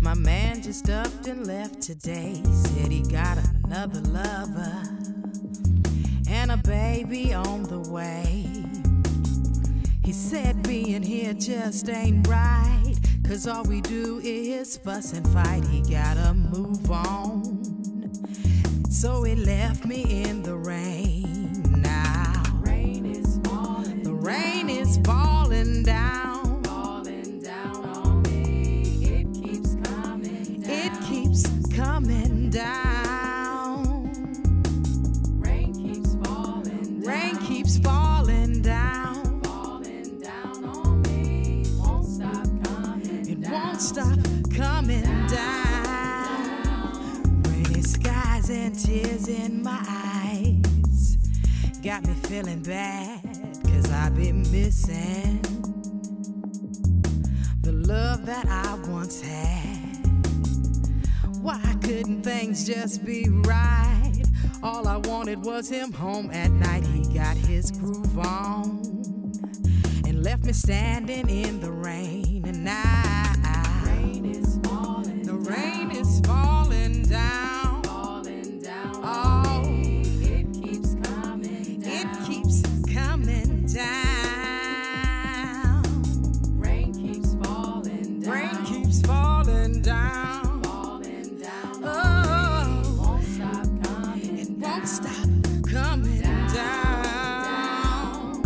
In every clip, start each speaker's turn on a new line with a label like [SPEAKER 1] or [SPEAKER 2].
[SPEAKER 1] My man just upped and left today. Said he got another lover and a baby on the way. He said being here just ain't right, 'cause all we do is fuss and fight. He gotta move on, so he left me in the rain. Now
[SPEAKER 2] Rain is falling,
[SPEAKER 1] the rain is falling down,
[SPEAKER 2] falling down on me. It keeps coming down.
[SPEAKER 1] it keeps coming down.
[SPEAKER 2] Rain keeps falling down.
[SPEAKER 1] Rain keeps falling down.
[SPEAKER 2] Falling down on me. Won't stop coming
[SPEAKER 1] It
[SPEAKER 2] down.
[SPEAKER 1] won't stop coming down. Rainy skies and tears in my eyes got me feeling bad, 'cause I've been missing the love that I once had. Why couldn't things just be right? All I wanted was him home at night. He got his groove on and left me standing in the rain. And now
[SPEAKER 2] Rain is falling
[SPEAKER 1] the
[SPEAKER 2] down.
[SPEAKER 1] rain is falling down.
[SPEAKER 2] Falling down
[SPEAKER 1] Oh.
[SPEAKER 2] on me. It keeps coming down.
[SPEAKER 1] It keeps coming down.
[SPEAKER 2] Rain keeps falling down.
[SPEAKER 1] Rain keeps falling down.
[SPEAKER 2] Falling down
[SPEAKER 1] Oh.
[SPEAKER 2] on me. Won't stop coming
[SPEAKER 1] It
[SPEAKER 2] down.
[SPEAKER 1] won't stop coming down.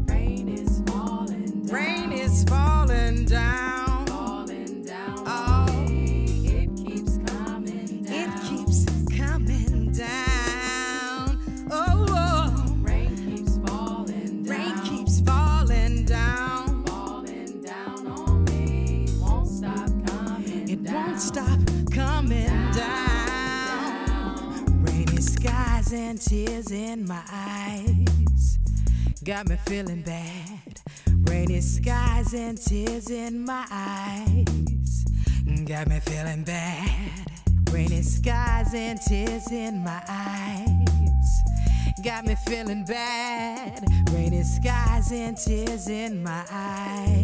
[SPEAKER 2] Rain is falling down.
[SPEAKER 1] Rain is falling down.
[SPEAKER 2] Falling down
[SPEAKER 1] Oh.
[SPEAKER 2] on me. It keeps coming down.
[SPEAKER 1] It keeps coming down. Oh,
[SPEAKER 2] Rain keeps falling down.
[SPEAKER 1] rain keeps falling down.
[SPEAKER 2] Falling down on me. Won't stop coming
[SPEAKER 1] It
[SPEAKER 2] down.
[SPEAKER 1] won't stop coming down. Rainy skies and tears in my eyes got me feeling bad. Rainy skies and tears in my eyes got me feeling bad. Rainy skies and tears in my eyes got me feeling bad. Rainy skies and tears in my eyes.